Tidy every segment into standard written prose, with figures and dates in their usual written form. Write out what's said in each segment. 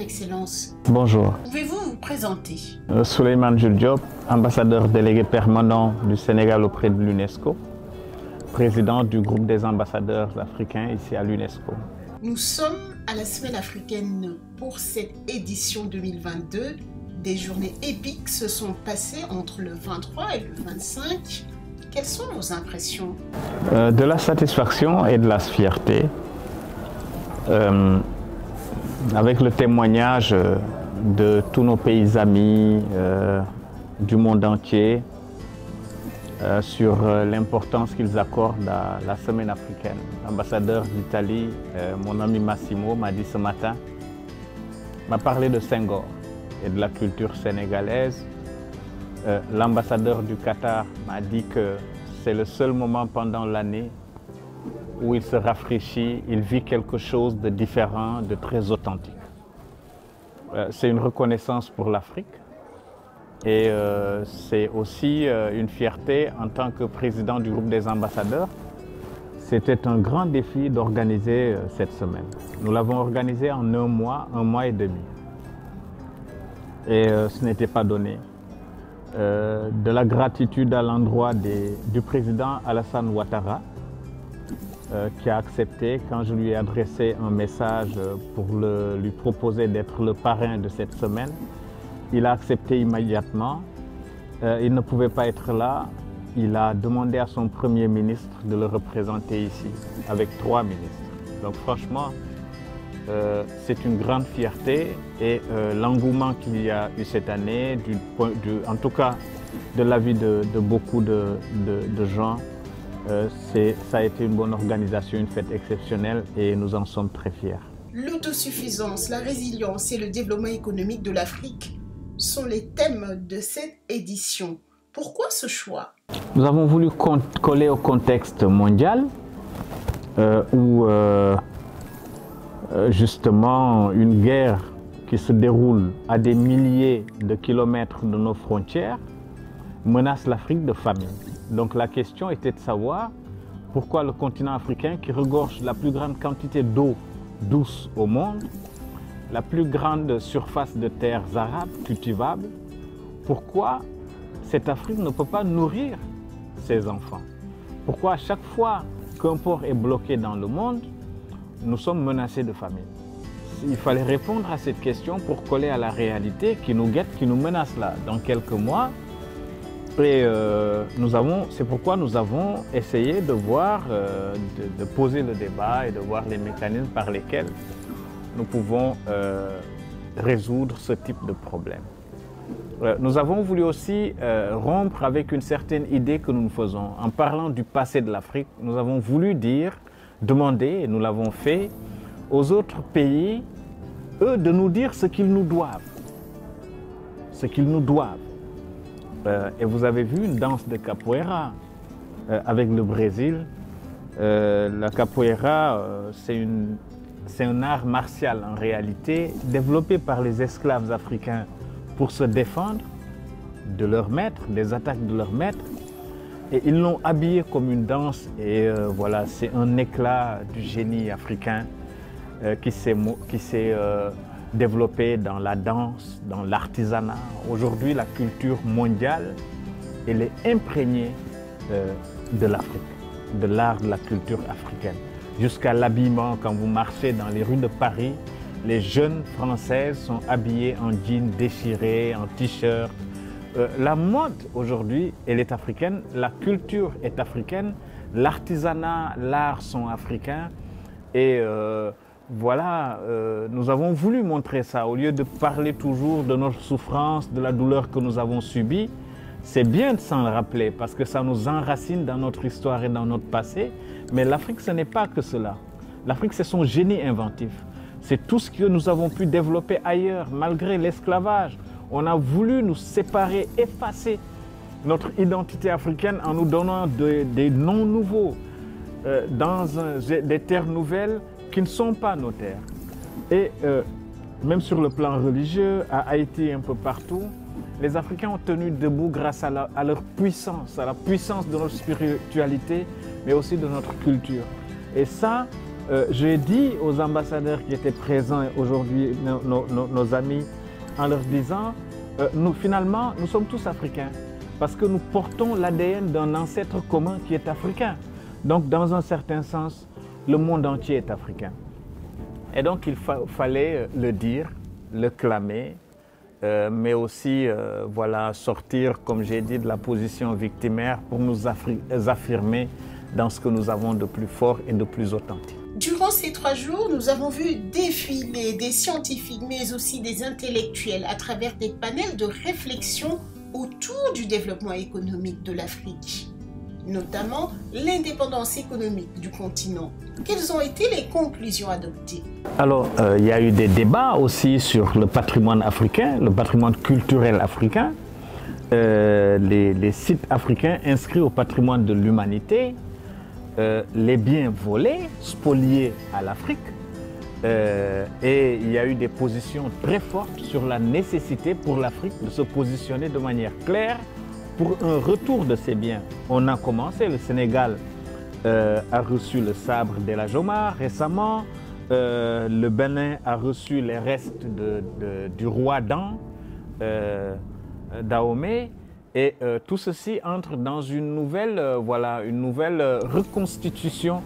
Excellence. Bonjour. Pouvez-vous vous présenter? Souleymane Jules Diop, ambassadeur délégué permanent du Sénégal auprès de l'UNESCO, président du groupe des ambassadeurs africains ici à l'UNESCO. Nous sommes à la Semaine africaine pour cette édition 2022. Des journées épiques se sont passées entre le 23 et le 25. Quelles sont vos impressions? De la satisfaction et de la fierté. Avec le témoignage de tous nos pays amis du monde entier sur l'importance qu'ils accordent à la semaine africaine. L'ambassadeur d'Italie, mon ami Massimo, m'a dit ce matin, m'a parlé de Senghor et de la culture sénégalaise. L'ambassadeur du Qatar m'a dit que c'est le seul moment pendant l'année où il se rafraîchit, il vit quelque chose de différent, de très authentique. C'est une reconnaissance pour l'Afrique et c'est aussi une fierté en tant que président du groupe des ambassadeurs. C'était un grand défi d'organiser cette semaine. Nous l'avons organisée en un mois et demi. Et ce n'était pas donné. De la gratitude à l'endroit du président Alassane Ouattara, qui a accepté quand je lui ai adressé un message pour lui proposer d'être le parrain de cette semaine. Il a accepté immédiatement. Il ne pouvait pas être là. Il a demandé à son premier ministre de le représenter ici, avec 3 ministres. Donc franchement, c'est une grande fierté et l'engouement qu'il y a eu cette année, en tout cas de l'avis de beaucoup de gens, ça a été une bonne organisation, une fête exceptionnelle et nous en sommes très fiers. L'autosuffisance, la résilience et le développement économique de l'Afrique sont les thèmes de cette édition. Pourquoi ce choix? Nous avons voulu coller au contexte mondial où justement une guerre qui se déroule à des milliers de kilomètres de nos frontières menace l'Afrique de famine. Donc la question était de savoir pourquoi le continent africain, qui regorge la plus grande quantité d'eau douce au monde, la plus grande surface de terres arables cultivables, pourquoi cette Afrique ne peut pas nourrir ses enfants? Pourquoi à chaque fois qu'un port est bloqué dans le monde, nous sommes menacés de famine? Il fallait répondre à cette question pour coller à la réalité qui nous guette, qui nous menace là dans quelques mois. Et c'est pourquoi nous avons essayé de voir, de poser le débat et de voir les mécanismes par lesquels nous pouvons résoudre ce type de problème. Nous avons voulu aussi rompre avec une certaine idée que nous nous faisons. En parlant du passé de l'Afrique, nous avons voulu demander, et nous l'avons fait, aux autres pays, eux, de nous dire ce qu'ils nous doivent. Ce qu'ils nous doivent. Et vous avez vu une danse de capoeira avec le Brésil. La capoeira, c'est un art martial en réalité, développé par les esclaves africains pour se défendre de leurs maîtres, des attaques de leurs maîtres. Et ils l'ont habillé comme une danse et voilà, c'est un éclat du génie africain qui s'est développé dans la danse, dans l'artisanat. Aujourd'hui, la culture mondiale, elle est imprégnée de l'Afrique, de l'art de la culture africaine. Jusqu'à l'habillement, quand vous marchez dans les rues de Paris, les jeunes françaises sont habillées en jeans déchirés, en t-shirt. La mode aujourd'hui, elle est africaine, la culture est africaine, l'artisanat, l'art sont africains et voilà, nous avons voulu montrer ça. Au lieu de parler toujours de notre souffrance, de la douleur que nous avons subie, c'est bien de s'en rappeler parce que ça nous enracine dans notre histoire et dans notre passé. Mais l'Afrique, ce n'est pas que cela. L'Afrique, c'est son génie inventif. C'est tout ce que nous avons pu développer ailleurs, malgré l'esclavage. On a voulu nous séparer, effacer notre identité africaine en nous donnant des noms nouveaux, des terres nouvelles qui ne sont pas nos terres. Et même sur le plan religieux, à Haïti et un peu partout, les Africains ont tenu debout grâce à leur puissance, à la puissance de notre spiritualité, mais aussi de notre culture. Et ça, J'ai dit aux ambassadeurs qui étaient présents aujourd'hui, nos amis, en leur disant, finalement, nous sommes tous africains parce que nous portons l'ADN d'un ancêtre commun qui est africain. Donc, dans un certain sens, le monde entier est africain. Et donc, il fallait le dire, le clamer, mais aussi voilà, sortir, comme j'ai dit, de la position victimaire pour nous affirmer dans ce que nous avons de plus fort et de plus authentique. Durant ces 3 jours, nous avons vu défiler des scientifiques, mais aussi des intellectuels à travers des panels de réflexion autour du développement économique de l'Afrique, notamment l'indépendance économique du continent. Quelles ont été les conclusions adoptées? Alors, il y a eu des débats aussi sur le patrimoine africain, le patrimoine culturel africain, les sites africains inscrits au patrimoine de l'humanité, les biens volés, spoliés à l'Afrique. Et il y a eu des positions très fortes sur la nécessité pour l'Afrique de se positionner de manière claire pour un retour de ces biens. On a commencé, le Sénégal a reçu le sabre d'El Hadj Omar récemment, le Bénin a reçu les restes du roi Dan, Dahomey. Et tout ceci entre dans une nouvelle, reconstitution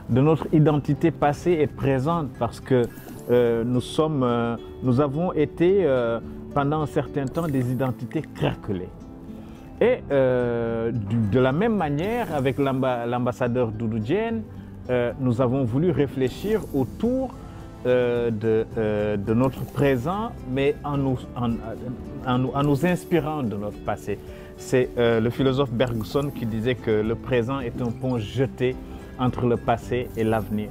de notre identité passée et présente parce que nous avons été pendant un certain temps des identités craquelées. Et de la même manière, avec l'ambassadeur Doudou Diène, nous avons voulu réfléchir autour de notre présent, mais en nous inspirant de notre passé. C'est le philosophe Bergson qui disait que le présent est un pont jeté entre le passé et l'avenir.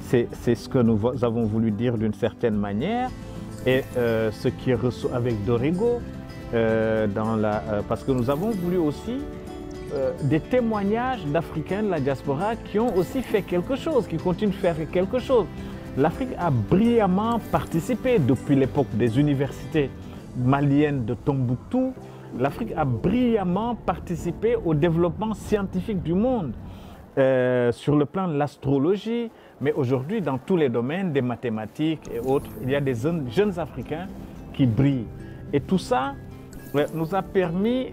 C'est ce que nous avons voulu dire d'une certaine manière, et ce qui est reçu avec Dorigo, parce que nous avons voulu aussi des témoignages d'Africains de la diaspora qui ont aussi fait quelque chose, qui continuent de faire quelque chose. L'Afrique a brillamment participé depuis l'époque des universités maliennes de Tombouctou. L'Afrique a brillamment participé au développement scientifique du monde sur le plan de l'astrologie, mais aujourd'hui dans tous les domaines des mathématiques et autres, il y a des jeunes Africains qui brillent. Et tout ça nous a permis,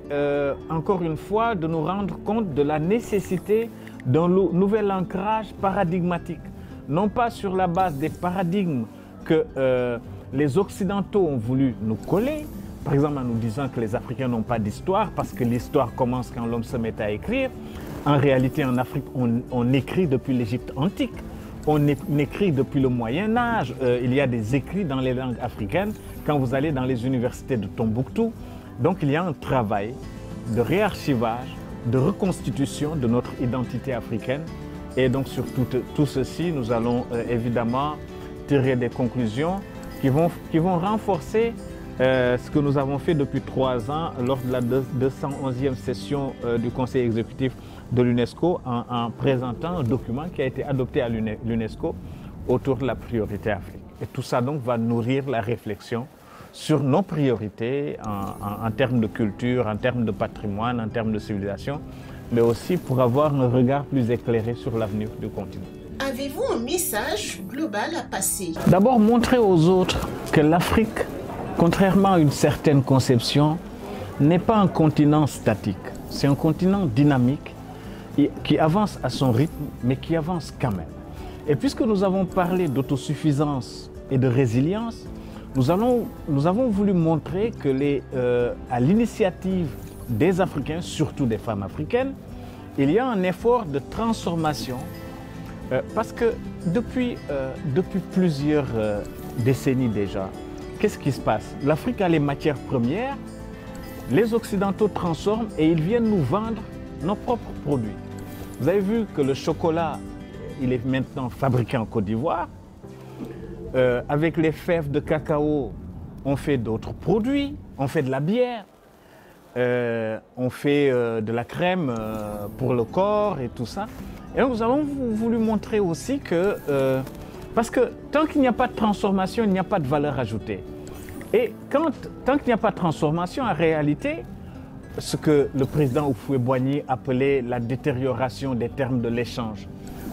encore une fois, de nous rendre compte de la nécessité d'un nouvel ancrage paradigmatique. Non pas sur la base des paradigmes que les Occidentaux ont voulu nous coller, par exemple en nous disant que les Africains n'ont pas d'histoire parce que l'histoire commence quand l'homme se met à écrire. En réalité, en Afrique, on écrit depuis l'Égypte antique, on écrit depuis le Moyen-Âge. Il y a des écrits dans les langues africaines quand vous allez dans les universités de Tombouctou. Donc il y a un travail de réarchivage, de reconstitution de notre identité africaine. Et donc sur tout ceci, nous allons évidemment tirer des conclusions qui vont renforcer ce que nous avons fait depuis 3 ans lors de la 211e session du Conseil exécutif de l'UNESCO en présentant un document qui a été adopté à l'UNESCO autour de la priorité Afrique. Et tout ça donc va nourrir la réflexion sur nos priorités en termes de culture, en termes de patrimoine, en termes de civilisation, mais aussi pour avoir un regard plus éclairé sur l'avenir du continent. Avez-vous un message global à passer? D'abord, montrer aux autres que l'Afrique, contrairement à une certaine conception, n'est pas un continent statique. C'est un continent dynamique qui avance à son rythme, mais qui avance quand même. Et puisque nous avons parlé d'autosuffisance et de résilience, nous avons voulu montrer que à l'initiative des Africains, surtout des femmes africaines, il y a un effort de transformation parce que depuis plusieurs décennies déjà, qu'est-ce qui se passe? L'Afrique a les matières premières, les Occidentaux transforment et ils viennent nous vendre nos propres produits. Vous avez vu que le chocolat, il est maintenant fabriqué en Côte d'Ivoire. Avec les fèves de cacao, on fait d'autres produits, on fait de la bière, on fait de la crème pour le corps et tout ça. Et nous avons voulu montrer aussi que, parce que tant qu'il n'y a pas de transformation, il n'y a pas de valeur ajoutée. Et tant qu'il n'y a pas de transformation, en réalité, ce que le président Houphouët-Boigny appelait la détérioration des termes de l'échange.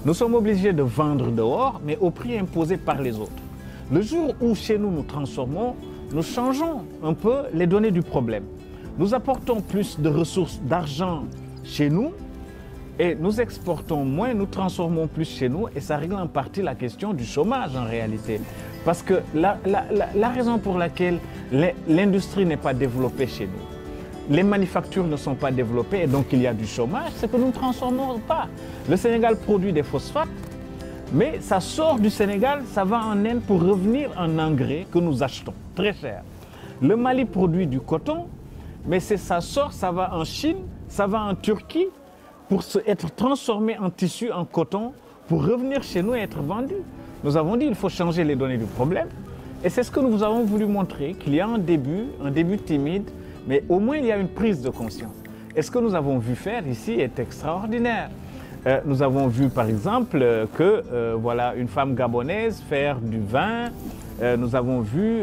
Nous sommes obligés de vendre dehors, mais au prix imposé par les autres. Le jour où chez nous nous transformons, nous changeons un peu les données du problème. Nous apportons plus de ressources d'argent chez nous et nous exportons moins, nous transformons plus chez nous et ça règle en partie la question du chômage en réalité. Parce que la raison pour laquelle l'industrie n'est pas développée chez nous, les manufactures ne sont pas développées et donc il y a du chômage, c'est que nous ne transformons pas. Le Sénégal produit des phosphates, mais ça sort du Sénégal, ça va en Inde pour revenir en engrais que nous achetons très cher. Le Mali produit du coton, mais ça sort, ça va en Chine, ça va en Turquie pour être transformé en tissu, en coton, pour revenir chez nous et être vendu. Nous avons dit qu'il faut changer les données du problème. Et c'est ce que nous avons voulu montrer, qu'il y a un début timide, mais au moins il y a une prise de conscience. Et ce que nous avons vu faire ici est extraordinaire. Nous avons vu par exemple que voilà, une femme gabonaise faire du vin. Nous avons vu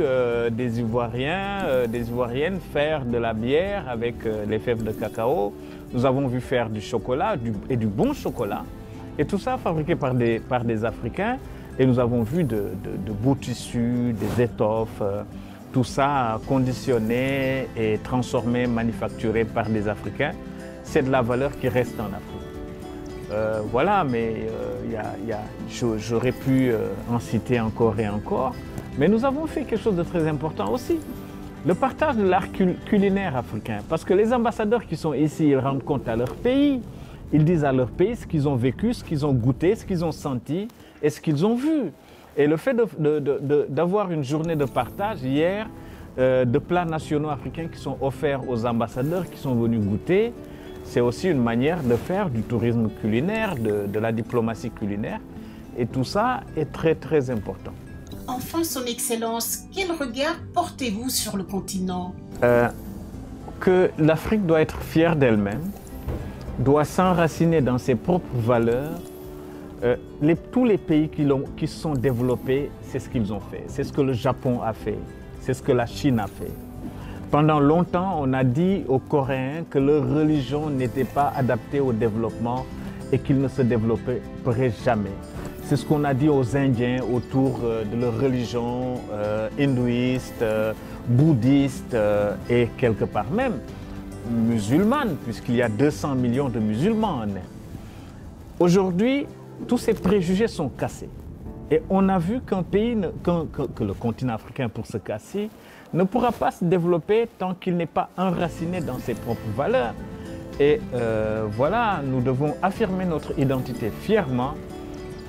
des Ivoiriennes faire de la bière avec les fèves de cacao. Nous avons vu faire du chocolat et du bon chocolat. Et tout ça fabriqué par des Africains. Et nous avons vu de beaux tissus, des étoffes, tout ça conditionné et transformé, manufacturé par des Africains. C'est de la valeur qui reste en Afrique. Voilà, mais j'aurais pu en citer encore et encore. Mais nous avons fait quelque chose de très important aussi. Le partage de l'art culinaire africain. Parce que les ambassadeurs qui sont ici, ils rendent compte à leur pays. Ils disent à leur pays ce qu'ils ont vécu, ce qu'ils ont goûté, ce qu'ils ont senti et ce qu'ils ont vu. Et le fait d'avoir une journée de partage hier, de plats nationaux africains qui sont offerts aux ambassadeurs qui sont venus goûter, c'est aussi une manière de faire du tourisme culinaire, de la diplomatie culinaire. Et tout ça est très, très important. Enfin, Son Excellence, quel regard portez-vous sur le continent? Que l'Afrique doit être fière d'elle-même, doit s'enraciner dans ses propres valeurs. Tous les pays qui se sont développés, c'est ce qu'ils ont fait. C'est ce que le Japon a fait, c'est ce que la Chine a fait. Pendant longtemps, on a dit aux Coréens que leur religion n'était pas adaptée au développement et qu'ils ne se développeraient jamais. C'est ce qu'on a dit aux Indiens autour de leur religion hindouiste, bouddhiste et quelque part même musulmane, puisqu'il y a 200 millions de musulmans en Inde. Aujourd'hui, tous ces préjugés sont cassés. Et on a vu que le continent africain, pour se casser, ne pourra pas se développer tant qu'il n'est pas enraciné dans ses propres valeurs. Et voilà, nous devons affirmer notre identité fièrement.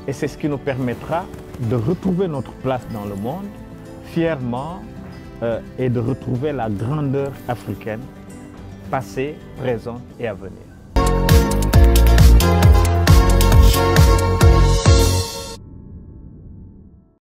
Et c'est ce qui nous permettra de retrouver notre place dans le monde fièrement et de retrouver la grandeur africaine, passée, présente et à venir.